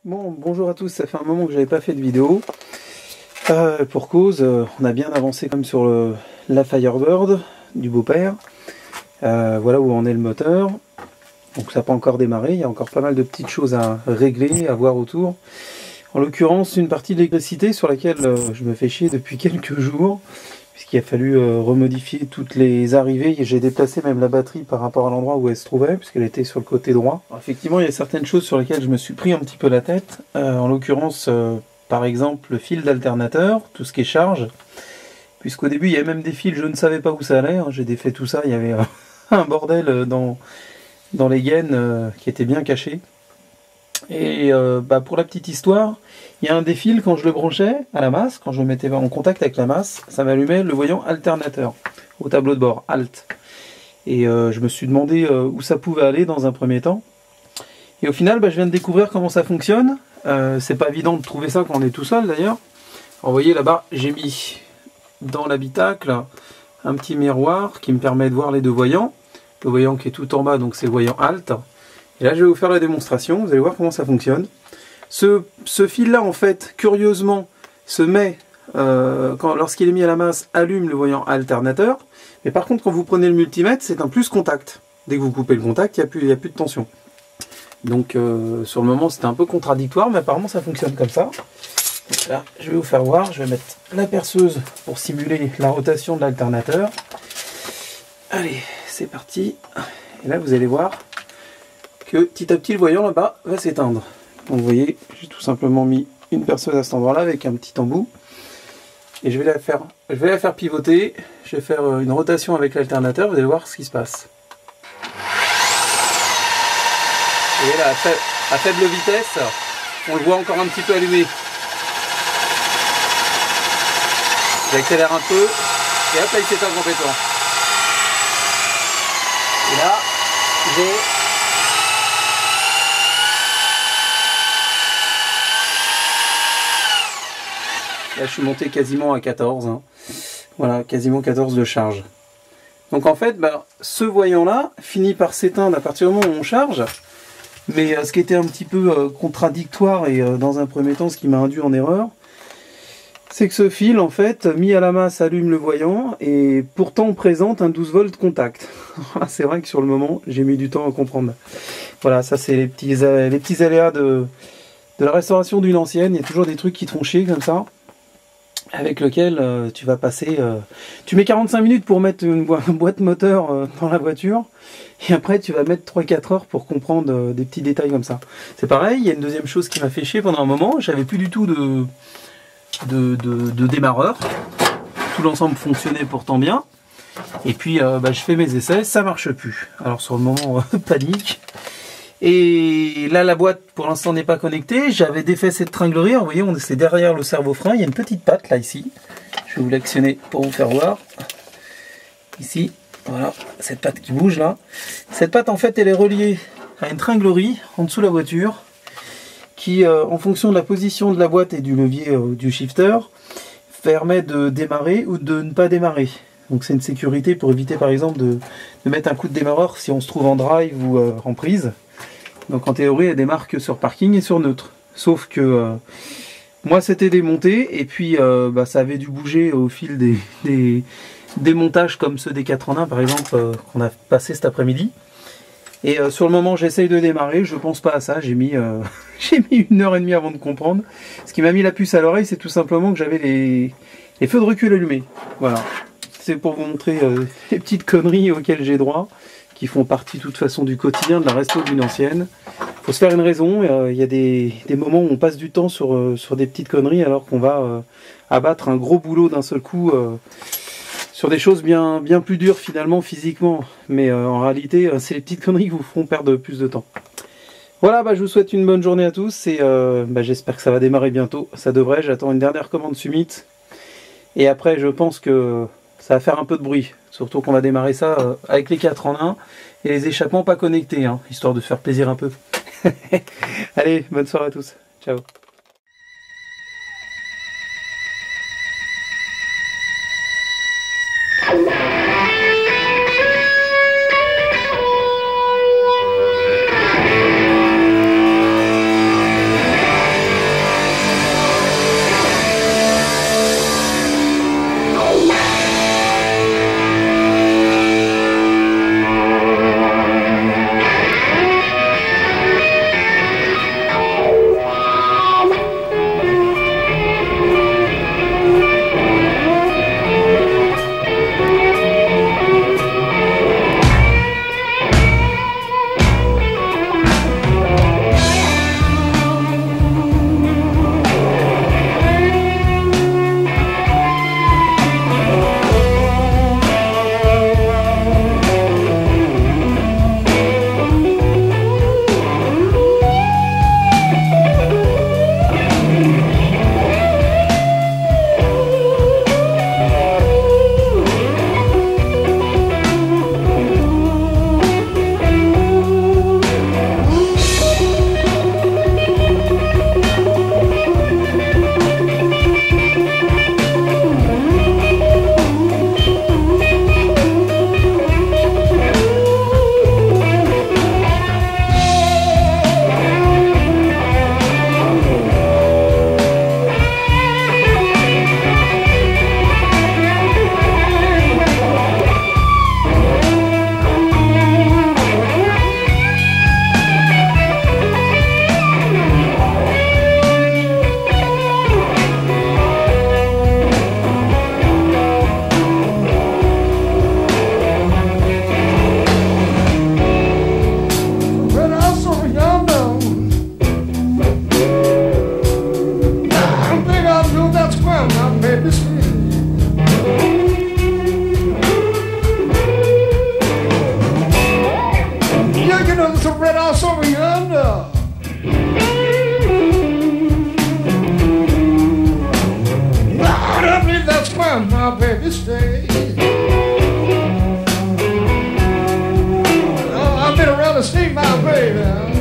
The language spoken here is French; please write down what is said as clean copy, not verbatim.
Bon, bonjour à tous, ça fait un moment que j'avais pas fait de vidéo. Pour cause, on a bien avancé comme sur la Firebird du beau-père. Voilà où en est le moteur. Donc ça n'a pas encore démarré, il y a encore pas mal de petites choses à régler, à voir autour. En l'occurrence, une partie de l'électricité sur laquelle je me fais chier depuis quelques jours, puisqu'il a fallu remodifier toutes les arrivées. J'ai déplacé même la batterie par rapport à l'endroit où elle se trouvait, puisqu'elle était sur le côté droit. Alors, effectivement, il y a certaines choses sur lesquelles je me suis pris un petit peu la tête. En l'occurrence, par exemple, le fil d'alternateur, tout ce qui est charge. Puisqu'au début, il y avait même des fils, je ne savais pas où ça allait. J'ai défait tout ça, il y avait un bordel dans les gaines qui était bien caché. Et pour la petite histoire, il y a un des fils, quand je le branchais à la masse, quand je le mettais en contact avec la masse, ça m'allumait le voyant alternateur au tableau de bord, Alt. Et je me suis demandé où ça pouvait aller dans un premier temps. Et au final, je viens de découvrir comment ça fonctionne. C'est pas évident de trouver ça quand on est tout seul d'ailleurs. Vous voyez là-bas, j'ai mis dans l'habitacle un petit miroir qui me permet de voir les deux voyants. Le voyant qui est tout en bas, donc c'est le voyant Alt. Et là, je vais vous faire la démonstration, vous allez voir comment ça fonctionne. Ce fil-là, en fait, curieusement, se met, lorsqu'il est mis à la masse, allume le voyant alternateur. Mais par contre, quand vous prenez le multimètre, c'est un plus contact. Dès que vous coupez le contact, il n'y a plus de tension. Donc, sur le moment, c'était un peu contradictoire, mais apparemment, ça fonctionne comme ça. Donc là, je vais vous faire voir. Je vais mettre la perceuse pour simuler la rotation de l'alternateur. Allez, c'est parti. Et là, vous allez voir que petit à petit le voyant là-bas va s'éteindre. Donc vous voyez, j'ai tout simplement mis une perceuse à cet endroit-là avec un petit embout. Et je vais la faire pivoter. Je vais faire une rotation avec l'alternateur, vous allez voir ce qui se passe. Vous voyez là, à faible vitesse, on le voit encore un petit peu allumé. J'accélère un peu, et hop là il s'éteint complètement. Et là, j'ai là, je suis monté quasiment à 14. Hein. Voilà, quasiment 14 de charge. Donc en fait, ce voyant-là finit par s'éteindre à partir du moment où on charge. Mais ce qui était un petit peu contradictoire et dans un premier temps, ce qui m'a induit en erreur, c'est que ce fil, en fait, mis à la masse, allume le voyant et pourtant présente un 12 volts contact. C'est vrai que sur le moment, j'ai mis du temps à comprendre. Voilà, ça c'est les petits aléas de la restauration d'une ancienne. Il y a toujours des trucs qui te font chier comme ça, avec lequel tu vas passer... tu mets 45 minutes pour mettre une boîte moteur dans la voiture, et après tu vas mettre 3-4 heures pour comprendre des petits détails comme ça. C'est pareil, il y a une deuxième chose qui m'a fait chier pendant un moment, j'avais plus du tout de démarreur. Tout l'ensemble fonctionnait pourtant bien. Et puis je fais mes essais, ça marche plus. Alors sur le moment, panique. Et là, la boîte, pour l'instant, n'est pas connectée. J'avais défait cette tringlerie. Vous voyez, c'est derrière le servo-frein. Il y a une petite patte, là, ici. Je vais vous l'actionner pour vous faire voir. Ici, voilà, cette patte qui bouge, là. Cette patte, en fait, elle est reliée à une tringlerie en dessous de la voiture qui, en fonction de la position de la boîte et du levier du shifter, permet de démarrer ou de ne pas démarrer. Donc, c'est une sécurité pour éviter, par exemple, de mettre un coup de démarreur si on se trouve en drive ou en prise. Donc en théorie, elle démarre que sur parking et sur neutre. Sauf que moi, c'était démonté et puis ça avait dû bouger au fil des montages comme ceux des 4 en 1 par exemple qu'on a passé cet après-midi. Et sur le moment, j'essaye de démarrer, je pense pas à ça. J'ai mis 1h30 avant de comprendre. Ce qui m'a mis la puce à l'oreille, c'est tout simplement que j'avais les feux de recul allumés. Voilà. C'est pour vous montrer les petites conneries auxquelles j'ai droit, qui font partie de toute façon du quotidien de la resto d'une ancienne. Il faut se faire une raison, il y a des moments où on passe du temps sur des petites conneries alors qu'on va abattre un gros boulot d'un seul coup sur des choses bien plus dures finalement physiquement. Mais en réalité, c'est les petites conneries qui vous feront perdre plus de temps. Voilà, je vous souhaite une bonne journée à tous et j'espère que ça va démarrer bientôt. Ça devrait, j'attends une dernière commande Summit. Et après, je pense que ça va faire un peu de bruit. Surtout qu'on va démarrer ça avec les 4 en 1 et les échappements pas connectés, hein, histoire de se faire plaisir un peu. Allez, bonne soirée à tous. Ciao. some red house over yonder. Lord, I believe that's where my baby stays. Oh, I've been around the state, my baby.